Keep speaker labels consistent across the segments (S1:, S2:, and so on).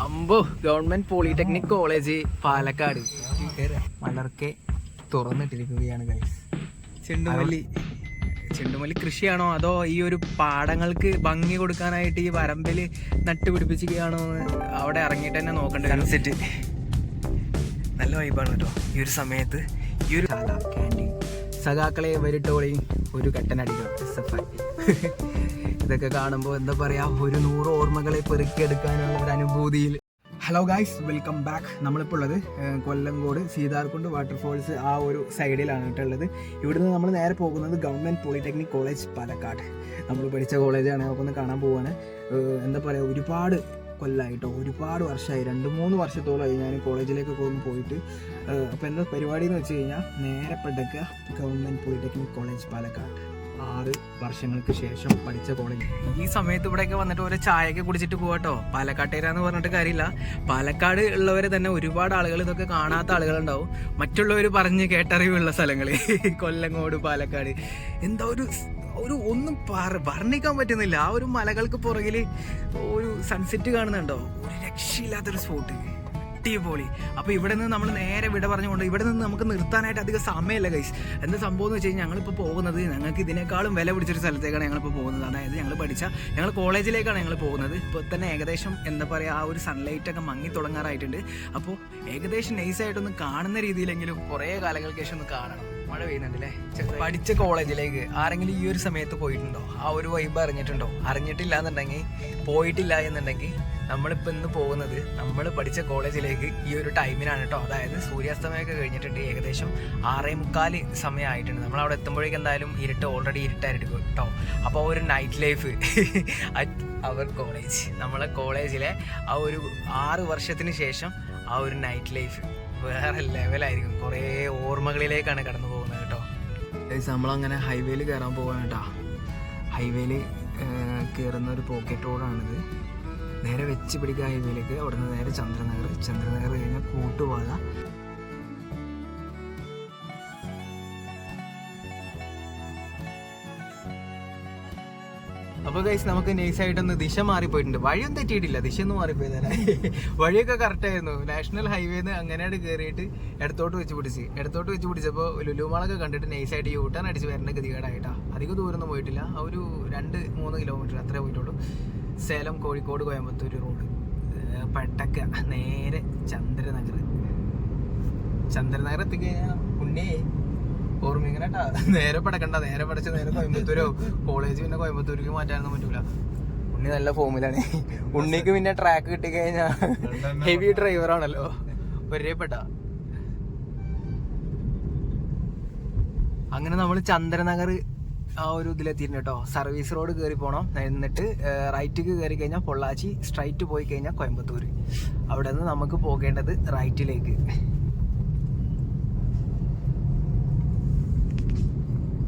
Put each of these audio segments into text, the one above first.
S1: അമ്പോ government polytechnic college Palakkad മലർക്കെ തുറന്നിട്ടിരിക്കുകയാണ് ഗൈസ്. ചെണ്ടുമല്ലി കൃഷിയാണോ അതോ ഈ ഒരു പാടങ്ങൾക്ക് ഭംഗി കൊടുക്കാനായിട്ട് ഈ വരമ്പിൽ നട്ടുപിടിപ്പിക്കുകയാണോ എന്ന് അവിടെ ഇറങ്ങിയിട്ട് തന്നെ നോക്കണ്ട. സൺസെറ്റ് നല്ല വൈബാണ് കേട്ടോ ഈ ഒരു സമയത്ത്. ഈ ഒരു ക്യാൻറ്റീൻ സഖാക്കളെ വരിട്ടോളി ഒരു കട്ടനടിക്കണം SFI. ഇതൊക്കെ കാണുമ്പോൾ എന്താ പറയുക, ഒരു 100 ഓർമ്മകളെ പെറുക്കിയെടുക്കാനുള്ള ഒരു അനുഭൂതിയിൽ. Hello guys, welcome back. നമ്മളിപ്പോൾ ഉള്ളത് കൊല്ലങ്കോട് സീതാർകുണ്ട് വാട്ടർഫോൾസ് ആ ഒരു സൈഡിലാണ് കേട്ടുള്ളത്. ഇവിടുന്ന് നമ്മൾ നേരെ പോകുന്നത് ഗവൺമെൻറ് പോളിടെക്നിക് കോളേജ് പാലക്കാട്. നമ്മൾ പഠിച്ച കോളേജാണ്, നമുക്കൊന്ന് കാണാൻ പോവാണ്. എന്താ പറയുക, ഒരുപാട് കൊല്ലമായിട്ടോ, ഒരുപാട് വർഷമായി, 2-3 വർഷത്തോളമായി ഞാൻ കോളേജിലേക്കൊക്കെ ഒന്ന് പോയിട്ട്. അപ്പോൾ എന്താ പരിപാടി എന്ന് വെച്ച് കഴിഞ്ഞാൽ നേരെ പെടുക്കുക ഗവൺമെൻറ് പോളിടെക്നിക് കോളേജ് പാലക്കാട്. 6 വർഷങ്ങൾക്ക് ശേഷം പഠിച്ച കോളേജ്. ഈ സമയത്ത് ഇവിടെയൊക്കെ വന്നിട്ട് ഓരോ ചായയൊക്കെ കുടിച്ചിട്ട് പോകട്ടോ. പാലക്കാട്ടേരാന്ന് പറഞ്ഞിട്ട് കാര്യമില്ല, പാലക്കാട് ഉള്ളവരെ തന്നെ ഒരുപാട് ആളുകൾ ഇതൊക്കെ കാണാത്ത ആളുകളുണ്ടാവും. മറ്റുള്ളവർ പറഞ്ഞ് കേട്ടറിവുള്ള സ്ഥലങ്ങൾ കൊല്ലങ്കോട് പാലക്കാട്. എന്താ ഒരു ഒന്നും വർണ്ണിക്കാൻ പറ്റുന്നില്ല. ആ ഒരു മലകൾക്ക് പുറകിൽ ഒരു സൺസെറ്റ് കാണുന്നുണ്ടോ, ഒരു രക്ഷയില്ലാത്തൊരു സ്പോട്ട്, അടിപൊളി. അപ്പോൾ ഇവിടെ നിന്ന് നമ്മൾ നേരെ വിട പറഞ്ഞുകൊണ്ട് ഇവിടെ നിന്ന് നമുക്ക് നിർത്താനായിട്ട് അധികം സമയമില്ല ഗൈസ്. എന്താ സംഭവം എന്ന് വെച്ച് കഴിഞ്ഞാൽ ഞങ്ങളിപ്പോൾ പോകുന്നത് ഞങ്ങൾക്ക് ഇതിനേക്കാളും വില പിടിച്ചൊരു സ്ഥലത്തേക്കാണ് ഞങ്ങളിപ്പോൾ പോകുന്നത്. അതായത് ഞങ്ങൾ കോളേജിലേക്കാണ് ഞങ്ങൾ പോകുന്നത്. ഇപ്പോൾ തന്നെ ഏകദേശം എന്താ പറയുക, ആ ഒരു സൺലൈറ്റൊക്കെ മങ്ങി തുടങ്ങാറായിട്ടുണ്ട്. അപ്പോൾ ഏകദേശം നൈസായിട്ടൊന്ന് കാണുന്ന രീതിയിലെങ്കിലും കുറേ കാലങ്ങൾക്ക് ശേഷം ഒന്ന് കാണണം. മഴ പെയ്യുന്നുണ്ടല്ലേ. പഠിച്ച കോളേജിലേക്ക് ആരെങ്കിലും ഈ ഒരു സമയത്ത് പോയിട്ടുണ്ടോ? ആ ഒരു വൈബ് അറിഞ്ഞിട്ടുണ്ടോ? അറിഞ്ഞിട്ടില്ല എന്നുണ്ടെങ്കിൽ, പോയിട്ടില്ല എന്നുണ്ടെങ്കിൽ, നമ്മളിപ്പോൾ ഇന്ന് പോകുന്നത് നമ്മൾ പഠിച്ച കോളേജിലേക്ക് ഈ ഒരു ടൈമിനാണ് കേട്ടോ. അതായത് സൂര്യാസ്തമയമൊക്കെ കഴിഞ്ഞിട്ടുണ്ട്, ഏകദേശം 6:45 സമയമായിട്ടുണ്ട്. നമ്മളവിടെ എത്തുമ്പോഴേക്കും എന്തായാലും ഓൾറെഡി ഇരുട്ടായിരിക്കും കേട്ടോ. അപ്പോൾ ഒരു night life at our college, നമ്മളെ കോളേജിലെ ആ ഒരു 6 വർഷത്തിന് ശേഷം ആ ഒരു നൈറ്റ് ലൈഫ് വേറെ ലെവലായിരിക്കും. കുറേ ഓർമ്മകളിലേക്കാണ് കടന്നു പോകുന്നത് കേട്ടോ. നമ്മളങ്ങനെ ഹൈവേയിൽ കയറാൻ പോകാൻ കേട്ടോ. ഹൈവേയിൽ കയറുന്ന ഒരു പോക്കറ്റ് റോഡാണിത്. നേരെ വെച്ച് പിടിക്കുക ഹൈവേയിലേക്ക്. അവിടെ നിന്ന് നേരെ ചന്ദ്രനഗർ കഴിഞ്ഞാൽ കൂട്ടുപാത. അപ്പോൾ ഗൈസ്, നമുക്ക് നൈസായിട്ടൊന്ന് ദിശ മാറിപ്പോയിട്ടുണ്ട്. വഴിയൊന്നും തെറ്റിയിട്ടില്ല, ദിശയൊന്നും മാറിപ്പോയതല്ലേ. വഴിയൊക്കെ കറക്റ്റായിരുന്നു. നാഷണൽ ഹൈവേന്ന് അങ്ങനെയാണ് കയറിയിട്ട് ഇടത്തോട്ട് വെച്ച് പിടിച്ചപ്പോൾ ലുലുമാളൊക്കെ കണ്ടിട്ട് നൈസായിട്ട് യൂട്ടേൺ അടിച്ച് വരേണ്ട ഗതികേടായിട്ടാ. അധികം ദൂരമൊന്നും പോയിട്ടില്ല, ഒരു 2-3 കിലോമീറ്റർ അത്രേ പോയിട്ടുള്ളൂ. സേലം, കോഴിക്കോട്, കോയമ്പത്തൂർ റോഡ് പട്ടക്ക നേരെ ചന്ദ്രനഗർ എത്തിക്കഴിഞ്ഞാൽ ഉണ്ണേ ഓർമ്മിങ്ങനെട്ടാ. നേരെ പടക്കണ്ട, നേരെ പഠിച്ച് നേരെ കോയമ്പത്തൂരോ. കോളേജ് പിന്നെ കോയമ്പത്തൂർക്ക് മാറ്റാനൊന്നും പറ്റൂല. ഉണ്ണി നല്ല ഫോമിലാണ്. ഉണ്ണിക്ക് പിന്നെ ട്രാക്ക് കിട്ടിക്കഴിഞ്ഞാൽ ഹെവി ഡ്രൈവറാണല്ലോ, പരിചയപ്പെട്ട. അങ്ങനെ നമ്മൾ ചന്ദ്രനഗർ ആ ഒരു ഇതിലെത്തിയിരുന്നു കേട്ടോ. സർവീസ് റോഡ് കയറി പോകണം. എന്നിട്ട് റൈറ്റിക്ക് കയറി കഴിഞ്ഞാൽ പൊള്ളാച്ചി, സ്ട്രൈറ്റ് പോയി കഴിഞ്ഞാൽ കോയമ്പത്തൂർ. അവിടെ നിന്ന് നമുക്ക് പോകേണ്ടത് റൈറ്റിലേക്ക്.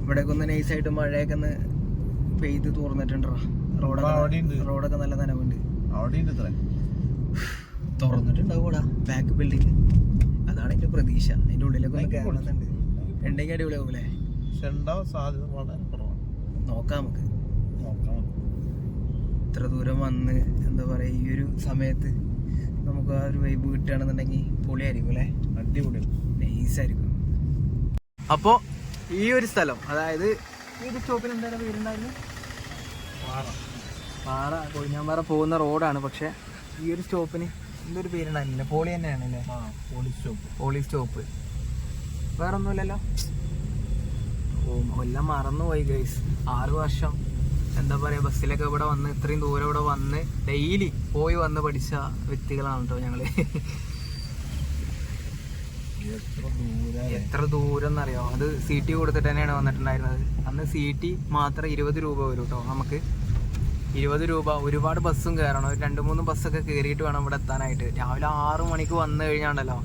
S1: ഇവിടെയൊക്കെ ഒന്ന് നൈസായിട്ട് മഴയൊക്കെ ഒന്ന് പെയ്ത് തോർന്നിട്ടുണ്ടോ. റോഡൊക്കെ നല്ല നനവുണ്ട്. തുറന്നിട്ടുണ്ടാവൂടാ ബാക്ക് ബിൽഡിങ്. അതാണ് എൻ്റെ പ്രതീക്ഷ. അതിൻ്റെ ഉള്ളിലൊക്കെ ഒന്ന് കയറുന്നുണ്ട്. ഉണ്ടെങ്കിൽ അടിപൊളിയാവൂലേ? നോക്കാം നമുക്ക്. ഇത്ര ദൂരം വന്ന് എന്താ പറയാ, ഈ ഒരു സമയത്ത് നമുക്ക് ആ ഒരു വൈബ് കിട്ടുകയാണെന്നുണ്ടെങ്കിൽ പൊളിയായിരിക്കും അല്ലേ? അടിപൊളി നൈസായിരിക്കും. അപ്പോൾ ഈ ഒരു സ്ഥലം, അതായത് ഈ ഒരു സ്റ്റോപ്പിന് എന്തായാലും പേരുണ്ടായിരുന്നു, പാറ കൊഴിഞ്ഞാമ്പാറ പോകുന്ന റോഡാണ്. പക്ഷെ ഈ ഒരു സ്റ്റോപ്പിന് എന്തൊരു പേരുണ്ടായിരുന്നില്ല, പോളി തന്നെയാണല്ലേ? Poly stop. വേറെ ഒന്നുമില്ലല്ലോ. എല്ലാം മറന്നുപോയി ഗൈസ്. 6 വർഷം എന്താ പറയുക, ബസ്സിലൊക്കെ ഇവിടെ വന്ന് ഇത്രയും ദൂരം ഇവിടെ വന്ന് ഡെയിലി പോയി വന്ന് പഠിച്ച വ്യക്തികളാണ് കേട്ടോ ഞങ്ങള്. എത്ര ദൂരം എന്നറിയോ? അത് CT കൊടുത്തിട്ട് തന്നെയാണ് വന്നിട്ടുണ്ടായിരുന്നത്. അന്ന് CT മാത്രം 20 രൂപ വരും കേട്ടോ നമുക്ക്. 20 രൂപ. ഒരുപാട് ബസ്സും കയറണം, ഒരു 2-3 ബസ്സൊക്കെ കയറിയിട്ട് വേണം ഇവിടെ എത്താനായിട്ട്. രാവിലെ 6 മണിക്ക് വന്നു കഴിഞ്ഞാണ്ടല്ലോ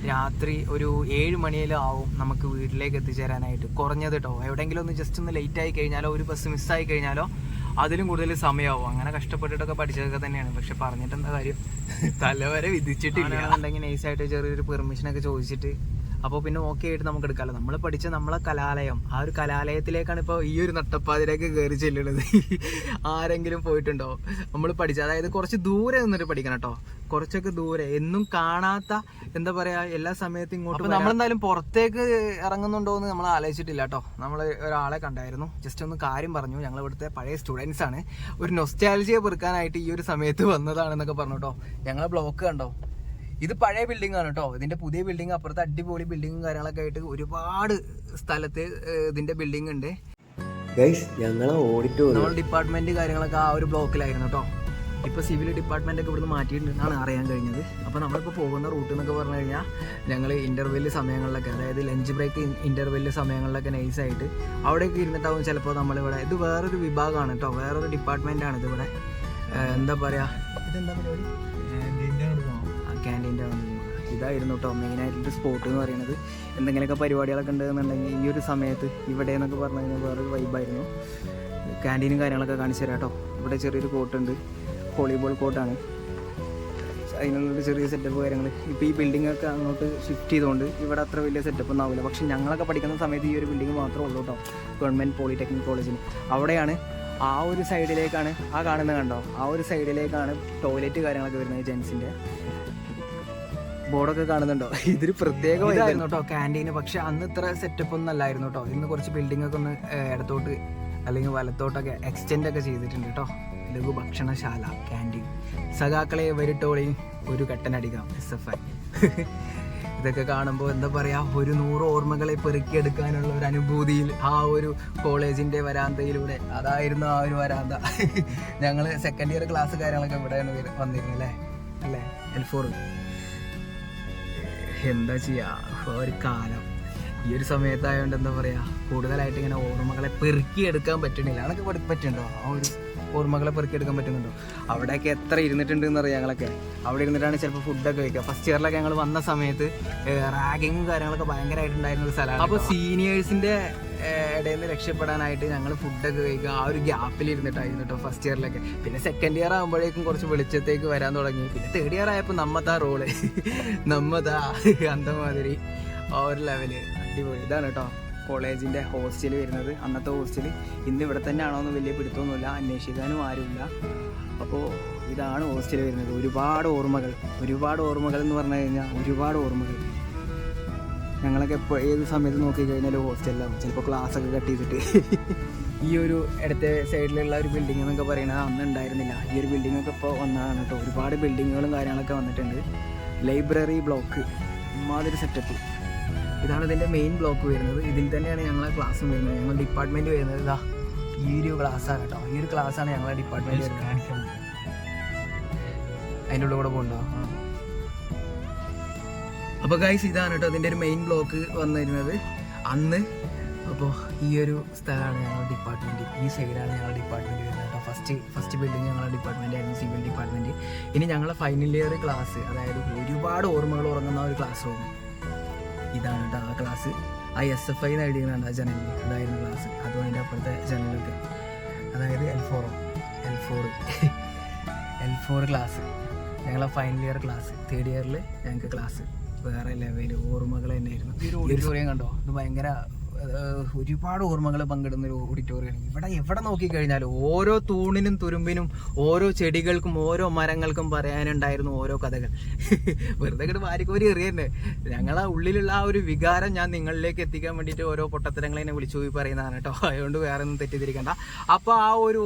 S1: രാത്രി ഒരു 7 മണിയിലും ആവും നമുക്ക് വീട്ടിലേക്ക് എത്തിച്ചേരാനായിട്ട്, കുറഞ്ഞത് കേട്ടോ. എവിടെയെങ്കിലും ഒന്ന് ജസ്റ്റ് ഒന്ന് ലേറ്റ് ആയി കഴിഞ്ഞാലോ, ഒരു ബസ് മിസ്സായി കഴിഞ്ഞാലോ അതിലും കൂടുതൽ സമയമാവും. അങ്ങനെ കഷ്ടപ്പെട്ടിട്ടൊക്കെ പഠിച്ചതൊക്കെ തന്നെയാണ്. പക്ഷെ പറഞ്ഞിട്ട് എന്താ കാര്യം, തലവരെ വിധിച്ചിട്ടില്ല. ഉണ്ടെങ്കിൽ നൈസായിട്ട് ചെറിയൊരു പെർമിഷനൊക്കെ ചോദിച്ചിട്ട് അപ്പോൾ പിന്നെ ഓക്കെ ആയിട്ട് നമുക്ക് എടുക്കാമല്ലോ. നമ്മൾ പഠിച്ച നമ്മളെ കലാലയം, ആ ഒരു കലാലയത്തിലേക്കാണ് ഇപ്പോൾ ഈ ഒരു നട്ടപ്പാതിലേക്ക് കയറി ചെല്ലുന്നത്. ആരെങ്കിലും പോയിട്ടുണ്ടോ? നമ്മൾ പഠിച്ച, അതായത് കുറച്ച് ദൂരെ നിന്നിട്ട് പഠിക്കണം കേട്ടോ, കുറച്ചൊക്കെ ദൂരെ, എന്നും കാണാത്ത, എന്താ പറയുക, എല്ലാ സമയത്തും ഇങ്ങോട്ട്. നമ്മളെന്തായാലും പുറത്തേക്ക് ഇറങ്ങുന്നുണ്ടോ എന്ന് നമ്മൾ ആലോചിച്ചിട്ടില്ല കേട്ടോ. നമ്മൾ ഒരാളെ കണ്ടായിരുന്നു, ജസ്റ്റ് ഒന്ന് കാര്യം പറഞ്ഞു. ഞങ്ങൾ ഇവിടുത്തെ പഴയ സ്റ്റുഡൻസ് ആണ്, ഒരു നൊസ്റ്റാൾജിയ പെറുക്കാനായിട്ട് ഈ ഒരു സമയത്ത് വന്നതാണെന്നൊക്കെ പറഞ്ഞു കേട്ടോ. ഞങ്ങളെ ബ്ലോക്ക് കണ്ടോ, ഇത് പഴയ ബിൽഡിംഗ് ആണ് കേട്ടോ. ഇതിന്റെ പുതിയ ബിൽഡിംഗ് അപ്പുറത്ത് അടിപൊളി ബിൽഡിങ്ങും കാര്യങ്ങളൊക്കെ ആയിട്ട് ഒരുപാട് സ്ഥലത്ത് ഇതിന്റെ ബിൽഡിംഗ് ഉണ്ട്. നമ്മൾ ഡിപ്പാർട്ട്മെന്റ് കാര്യങ്ങളൊക്കെ ആ ഒരു ബ്ലോക്കിലായിരുന്നു കേട്ടോ. ഇപ്പൊ സിവിൽ ഡിപ്പാർട്ട്മെന്റ് ഒക്കെ ഇവിടുന്ന് മാറ്റിയിട്ടുണ്ടെന്നാണ് അറിയാൻ കഴിഞ്ഞത്. അപ്പോൾ നമ്മളിപ്പോൾ പോകുന്ന റൂട്ട് എന്നൊക്കെ പറഞ്ഞു കഴിഞ്ഞാൽ ഞങ്ങൾ ഇന്റർവെല് സമയങ്ങളിലൊക്കെ, അതായത് ലഞ്ച് ബ്രേക്ക് ഇന്റർവെല് സമയങ്ങളിലൊക്കെ നൈസായിട്ട് അവിടെയൊക്കെ ഇരുന്നിട്ടാവും ചിലപ്പോൾ നമ്മളിവിടെ. ഇത് വേറൊരു വിഭാഗമാണ് കേട്ടോ, വേറൊരു ഡിപ്പാർട്ട്മെന്റ് ആണ് ഇതിവിടെ. എന്താ പറയാ, ഇതെന്താ പരിപാടി? ക്യാൻറ്റീൻ്റെ ഇതായിരുന്നു കേട്ടോ മെയിനായിട്ടുള്ള സ്പോട്ട് എന്ന് പറയുന്നത്. എന്തെങ്കിലുമൊക്കെ പരിപാടികളൊക്കെ ഉണ്ടെന്നുണ്ടെങ്കിൽ ഈ ഒരു സമയത്ത് ഇവിടെ എന്നൊക്കെ പറഞ്ഞു കഴിഞ്ഞാൽ വേറൊരു വൈബായിരുന്നു. ക്യാൻറ്റീനും കാര്യങ്ങളൊക്കെ കാണിച്ചു തരാം കേട്ടോ. ഇവിടെ ചെറിയൊരു കോർട്ടുണ്ട്, വോളിബോൾ കോർട്ടാണ്, അതിനുള്ളൊരു ചെറിയ സെറ്റപ്പ് കാര്യങ്ങൾ. ഇപ്പോൾ ഈ ബിൽഡിംഗ് ഒക്കെ അങ്ങോട്ട് ഷിഫ്റ്റ് ചെയ്തുകൊണ്ട് ഇവിടെ അത്ര വലിയ സെറ്റപ്പ് ഒന്നും ആവില്ല. പക്ഷേ ഞങ്ങളൊക്കെ പഠിക്കുന്ന സമയത്ത് ഈ ഒരു ബിൽഡിംഗ് മാത്രമേ ഉള്ളൂ കേട്ടോ, ഗവൺമെൻറ് പോളിടെക്നിക് കോളേജിന്. അവിടെയാണ് ആ ഒരു സൈഡിലേക്കാണ്, ആ കാണുന്നത് കണ്ടോ, ആ ഒരു സൈഡിലേക്കാണ് ടോയ്ലറ്റ് കാര്യങ്ങളൊക്കെ വരുന്നത്. ജെൻസിൻ്റെ ബോർഡൊക്കെ കാണുന്നുണ്ടോ? ഇതൊരു പ്രത്യേകമായിരുന്നു കേട്ടോ ക്യാൻറ്റീന്. പക്ഷെ അന്ന് ഇത്ര സെറ്റപ്പ് ഒന്നും അല്ലായിരുന്നു കേട്ടോ. ഇന്ന് കുറച്ച് ബിൽഡിംഗ് ഒക്കെ ഒന്ന് ഇടത്തോട്ട് അല്ലെങ്കിൽ വലത്തോട്ടൊക്കെ എക്സ്റ്റെൻഡ് ഒക്കെ ചെയ്തിട്ടുണ്ട് കേട്ടോ. ലഘു ഭക്ഷണശാല, ക്യാൻറ്റീൻ. സഖാക്കളെ വരിട്ടോളി, ഒരു കട്ടനടിക്കാം, SFI. ഇതൊക്കെ കാണുമ്പോൾ എന്താ പറയുക, ഒരു 100 ഓർമ്മകളെ പെറുക്കിയെടുക്കാനുള്ള ഒരു അനുഭൂതിയിൽ ആ ഒരു കോളേജിൻ്റെ വരാന്തയിലൂടെ, അതായിരുന്നു ആ ഒരു വരാന്ത. ഞങ്ങൾ സെക്കൻഡ് ഇയർ ക്ലാസ് കാര്യങ്ങളൊക്കെ ഇവിടെയാണ് വന്നിരുന്നത് അല്ലേ, L4. എന്താ ചെയ്യുക, ഒരു കാലം. ഈ ഒരു സമയത്തായതുകൊണ്ട് എന്താ പറയുക, കൂടുതലായിട്ട് ഇങ്ങനെ ഓർമ്മകളെ പെറുക്കിയെടുക്കാൻ പറ്റണില്ല. അതൊക്കെ പറ്റുന്നുണ്ടോ? ആ ഒരു ഓർമ്മകളെ പെറുക്കിയെടുക്കാൻ പറ്റുന്നുണ്ടോ? അവിടെയൊക്കെ എത്ര ഇരുന്നിട്ടുണ്ടെന്ന് അറിയാം. ഞങ്ങളൊക്കെ അവിടെ ഇരുന്നിട്ടാണ് ചിലപ്പോൾ ഫുഡൊക്കെ കഴിക്കുക. ഫസ്റ്റ് ഇയറിലൊക്കെ ഞങ്ങൾ വന്ന സമയത്ത് റാഗിങ്ങും കാര്യങ്ങളൊക്കെ ഭയങ്കരമായിട്ടുണ്ടായിരുന്ന ഒരു സ്ഥലമാണ്. അപ്പോൾ സീനിയേഴ്സിൻ്റെ ഇടയിൽ നിന്ന് രക്ഷപ്പെടാനായിട്ട് ഞങ്ങൾ ഫുഡൊക്കെ കഴിക്കുക ആ ഒരു ഗ്യാപ്പിൽ ഇരുന്നിട്ടായിരുന്നു കേട്ടോ ഫസ്റ്റ് ഇയറിലൊക്കെ. പിന്നെ സെക്കൻഡ് ഇയർ ആകുമ്പോഴേക്കും കുറച്ച് വെളിച്ചത്തേക്ക് വരാൻ തുടങ്ങി. പിന്നെ തേർഡ് ഇയർ ആയപ്പോൾ നമ്മതാ റോള്, നമ്മതാ അന്തമാതിരി ആ ഒരു ലെവല്. അടിപൊളി. ഇതാണ് കേട്ടോ കോളേജിൻ്റെ ഹോസ്റ്റൽ വരുന്നത്. അന്നത്തെ ഹോസ്റ്റൽ ഇന്ന് ഇവിടെ തന്നെ ആണോ എന്ന് വലിയ പിടുത്തമൊന്നുമില്ല, അന്വേഷിക്കാനും ആരുമില്ല. അപ്പോൾ ഇതാണ് ഹോസ്റ്റൽ വരുന്നത്. ഒരുപാട് ഓർമ്മകൾ എന്ന് പറഞ്ഞു കഴിഞ്ഞാൽ ഒരുപാട് ഓർമ്മകൾ. ഞങ്ങളൊക്കെ എപ്പോൾ ഏത് സമയത്ത് നോക്കിക്കഴിഞ്ഞാലും ഹോസ്റ്റലിലാവും. ചിലപ്പോൾ ക്ലാസ്സൊക്കെ കട്ട് ചെയ്തിട്ട്. ഈ ഒരു ഇടത്തെ സൈഡിലുള്ള ഒരു ബിൽഡിംഗ് എന്നൊക്കെ പറയുന്നത് അന്ന് ഉണ്ടായിരുന്നില്ല. ഈ ഒരു ബിൽഡിങ്ങൊക്കെ ഇപ്പോൾ വന്നതാണ് കേട്ടോ. ഒരുപാട് ബിൽഡിങ്ങുകളും കാര്യങ്ങളൊക്കെ വന്നിട്ടുണ്ട്. ലൈബ്രറി ബ്ലോക്ക്, മാതിരി സെറ്റപ്പ്. ഇതാണ് ഇതിൻ്റെ മെയിൻ ബ്ലോക്ക് വരുന്നത്. ഇതിൽ തന്നെയാണ് ഞങ്ങളെ ക്ലാസ്സും വരുന്നത്. ഞങ്ങൾ ഡിപ്പാർട്ട്മെൻറ്റ് വരുന്നത് ഇതാ ഈ ഒരു ക്ലാസ്സാണ് കേട്ടോ. ഈ ഒരു ക്ലാസ്സാണ് ഞങ്ങളെ ഡിപ്പാർട്ട്മെൻറ്റ് വരുന്നത്. അതിൻ്റെ ഉള്ളിൽ കൂടെ പോകണ്ടോ? അപ്പോൾ ഗൈസ് ഇതാണ് കേട്ടോ അതിൻ്റെ ഒരു മെയിൻ ബ്ലോക്ക് വന്നിരുന്നത് അന്ന്. അപ്പോൾ ഈ ഒരു സ്ഥലമാണ് ഞങ്ങളുടെ ഡിപ്പാർട്ട്മെൻറ്റ്. ഈ സൈഡാണ് ഞങ്ങളുടെ ഡിപ്പാർട്ട്മെൻറ്റ് വരുന്നത് കേട്ടോ. ഫസ്റ്റ് ബിൽഡിങ് ഞങ്ങളുടെ ഡിപ്പാർട്ട്മെൻറ്റ് ആയിരുന്നു, സിവിൽ ഡിപ്പാർട്ട്മെൻറ്റ്. ഇനി ഞങ്ങളെ ഫൈനൽ ഇയർ ക്ലാസ്, അതായത് ഒരുപാട് ഓർമ്മകൾ ഉറങ്ങുന്ന ഒരു ക്ലാസ് റൂം. ഇതാണ് കേട്ടോ ആ ക്ലാസ്. ആ SFI എന്ന് എഴുതിയാണ് ആ ജനലിൽ, അതായിരുന്നു ക്ലാസ്. അതും അതിൻ്റെ അപ്പുറത്തെ ജനലൊക്കെ, അതായത് L4 ക്ലാസ്. ഞങ്ങളെ ഫൈനൽ ഇയർ ക്ലാസ്. തേർഡ് ഇയറിൽ ഞങ്ങൾക്ക് ക്ലാസ് വേറെ ലെവൽ ഓർമ്മകൾ തന്നെയായിരുന്നു. ഈ ഒരു ഓഡിറ്റോറിയം കണ്ടോ, ഇത് ഭയങ്കര ഒരുപാട് ഓർമ്മകൾ പങ്കിടുന്ന ഒരു ഓഡിറ്റോറിയമാണ്. ഇവിടെ എവിടെ നോക്കിക്കഴിഞ്ഞാലും ഓരോ തൂണിനും തുരുമ്പിനും ഓരോ ചെടികൾക്കും ഓരോ മരങ്ങൾക്കും പറയാനുണ്ടായിരുന്നു ഓരോ കഥകൾ. വെറുതെ ഇങ്ങോട്ട് വാരിക്കോരി എറിയന്നെ. ഞങ്ങളെ ഉള്ളിലുള്ള ആ ഒരു വികാരം ഞാൻ നിങ്ങളിലേക്ക് എത്തിക്കാൻ വേണ്ടിയിട്ട് ഓരോ പൊട്ടത്തരങ്ങളെ എന്നെ വിളിച്ചു പോയി പറയുന്നതാണ് കേട്ടോ. അതുകൊണ്ട് വേറെ ഒന്നും തെറ്റിദ്ധരിക്കണ്ട. അപ്പോൾ ആ ഒരു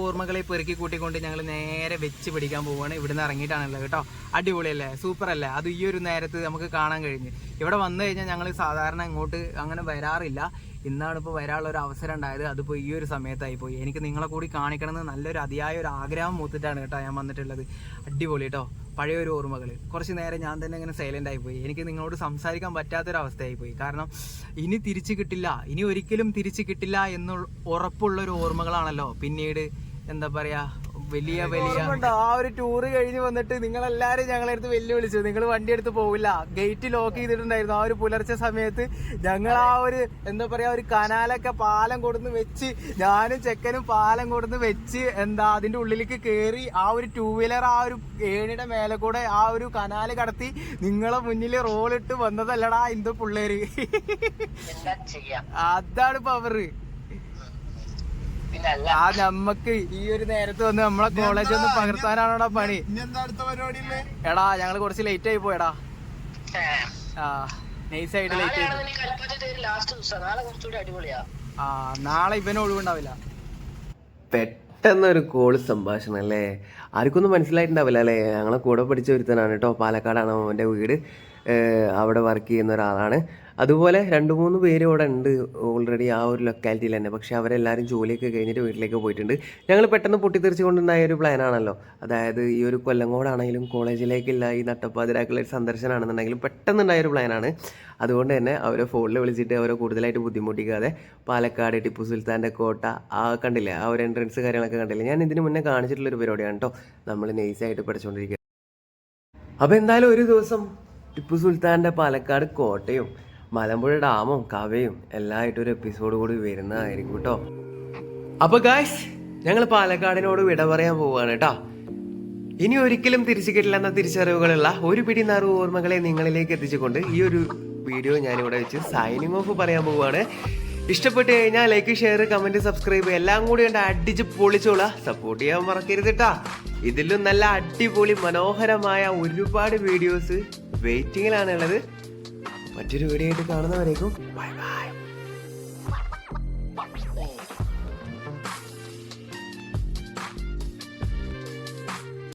S1: ഓർമ്മകളെ പെറുക്കി കൂട്ടിക്കൊണ്ട് ഞങ്ങൾ നേരെ വെച്ച് പിടിക്കാൻ പോവുകയാണ്. ഇവിടുന്ന് ഇറങ്ങിയിട്ടാണല്ലോ കേട്ടോ. അടിപൊളിയല്ലേ, സൂപ്പർ അല്ലേ? അത് ഈ ഒരു നേരത്ത് നമുക്ക് കാണാൻ കഴിഞ്ഞ്. ഇവിടെ വന്നു കഴിഞ്ഞാൽ ഞങ്ങൾ സാധാരണ ഇങ്ങോട്ട് അങ്ങനെ വരാറില്ല. ഇന്നാണ് ഇപ്പോൾ വരാനുള്ള ഒരു അവസരം ഉണ്ടായത്. അതിപ്പോൾ ഈ ഒരു സമയത്തായി പോയി. എനിക്ക് നിങ്ങളെ കൂടി കാണിക്കണമെന്ന് നല്ലൊരു അതിയായ ഒരു ആഗ്രഹം മൂത്തിട്ടാണ് കേട്ടോ ഞാൻ വന്നിട്ടുള്ളത്. അടിപൊളി കേട്ടോ, പഴയൊരു ഓർമ്മകൾ. കുറച്ച് നേരം ഞാൻ തന്നെ ഇങ്ങനെ സൈലൻ്റ് ആയിപ്പോയി. എനിക്ക് നിങ്ങളോട് സംസാരിക്കാൻ പറ്റാത്തൊരവസ്ഥയായിപ്പോയി. കാരണം ഇനി തിരിച്ചു കിട്ടില്ല, ഇനി ഒരിക്കലും തിരിച്ചു കിട്ടില്ല എന്ന് ഉറപ്പുള്ളൊരു ഓർമ്മകളാണല്ലോ പിന്നീട് എന്താ പറയുക വലിയ ആ ഒരു ടൂറ് കഴിഞ്ഞ് വന്നിട്ട് നിങ്ങളെല്ലാരും ഞങ്ങളെ അടുത്ത് വെല്ലുവിളിച്ചു, നിങ്ങൾ വണ്ടി എടുത്ത് പോവില്ല, ഗേറ്റ് ലോക്ക് ചെയ്തിട്ടുണ്ടായിരുന്നു. ആ ഒരു പുലർച്ചെ സമയത്ത് ഞങ്ങൾ ആ ഒരു എന്താ പറയാ ഒരു കനാലൊക്കെ പാലം കൊടുന്ന് വെച്ച്, ഞാനും ചെക്കനും പാലം കൊടുന്ന് വെച്ച് അതിന്റെ ഉള്ളിലേക്ക് കേറി ആ ഒരു 2 വീലർ ആ ഒരു ഏണിയുടെ മേലെ കൂടെ ആ ഒരു കനാല് കടത്തി നിങ്ങളെ മുന്നിൽ റോളിട്ട് വന്നതല്ലടാ ഇന്ത പിള്ളേര്. അതാണ് പവറ്. ആ നമ്മക്ക് ഈ ഒരു നേരത്ത് വന്ന് നമ്മളെ കോളേജ് ഒന്ന് പകർത്താനാണോടാ പണി. എടാ ഞങ്ങള് കുറച്ച് ലേറ്റ് ആയി പോയടാ. നൈസായിട്ട് ലേറ്റ് ആയി. നാളെ ഇവന് ഒഴിവുണ്ടാവില്ല.
S2: പെട്ടെന്നൊരു കോള് സംഭാഷണം അല്ലേ? ആർക്കൊന്നും മനസ്സിലായിട്ടുണ്ടാവില്ല അല്ലേ? ഞങ്ങളെ കൂടെ പഠിച്ച ഒരുത്തനാണ് കേട്ടോ. പാലക്കാടാണ് അവൻ്റെ വീട്. അവിടെ വർക്ക് ചെയ്യുന്ന ഒരാളാണ്. അതുപോലെ 2-3 പേര് ഇവിടെ ഉണ്ട് ഓൾറെഡി ആ ഒരു ലൊക്കാലിറ്റിയിൽ തന്നെ. പക്ഷേ അവരെല്ലാവരും ജോലിയൊക്കെ കഴിഞ്ഞിട്ട് വീട്ടിലേക്ക് പോയിട്ടുണ്ട്. ഞങ്ങൾ പെട്ടെന്ന് പൊട്ടിത്തെറിച്ചുകൊണ്ടുണ്ടായ ഒരു പ്ലാനാണല്ലോ. അതായത് ഈ ഒരു കൊല്ലങ്കോടാണെങ്കിലും കോളേജിലേക്കുള്ള ഈ നട്ടപ്പാതിരാക്കുള്ള ഒരു സന്ദർശനമാണെന്നുണ്ടെങ്കിലും പെട്ടെന്നുണ്ടായ ഒരു പ്ലാനാണ്. അതുകൊണ്ട് തന്നെ അവരെ ഫോണിൽ വിളിച്ചിട്ട് അവരെ കൂടുതലായിട്ട് ബുദ്ധിമുട്ടിക്കാതെ പാലക്കാട് ടിപ്പു സുൽത്താൻ്റെ കോട്ട കണ്ടില്ലേ, ആ ഒരു എൻട്രൻസ് കാര്യങ്ങളൊക്കെ കണ്ടില്ലേ, ഞാൻ ഇതിന് മുന്നേ കാണിച്ചിട്ടുള്ളൊരു പരിപാടിയാണ് കേട്ടോ. നമ്മൾ നൈസായിട്ട് പഠിച്ചുകൊണ്ടിരിക്കുക. അപ്പോൾ എന്തായാലും ഒരു ദിവസം ടിപ്പു സുൽത്താൻ്റെ പാലക്കാട് കോട്ടയും മലമ്പുഴ ഡാമും കവയും എല്ലാമായിട്ടൊരു എപ്പിസോഡ് കൂടി വരുന്നതായിരിക്കും കേട്ടോ. അപ്പോൾ ഗായ്സ്, ഞങ്ങൾ പാലക്കാടിനോട് വിട പറയാൻ പോവുകയാണ് കേട്ടോ. ഇനി ഒരിക്കലും തിരിച്ചു കിട്ടില്ലെന്ന തിരിച്ചറിവുകളുള്ള ഒരു പിടി നറു ഓർമ്മകളെ നിങ്ങളിലേക്ക് എത്തിച്ചുകൊണ്ട് ഈ ഒരു വീഡിയോ ഞാനിവിടെ വെച്ച് സൈനിങ് ഓഫ് പറയാൻ പോവുകയാണ്. ഇഷ്ടപ്പെട്ട് കഴിഞ്ഞാൽ ലൈക്ക്, ഷെയർ, കമൻറ്റ്, സബ്സ്ക്രൈബ് എല്ലാം കൂടി കണ്ട് അടിച്ച് പൊളിച്ചോളാം. സപ്പോർട്ട് ചെയ്യാൻ മറക്കരുത് കേട്ടാ. ഇതിലും നല്ല അടിപൊളി മനോഹരമായ ഒരുപാട് വീഡിയോസ് വെയിറ്റിങ്ങിലാണുള്ളത്. മറ്റൊരു വീഡിയോ ആയിട്ട് കാണുന്നവരേക്കും ബൈ ബൈ.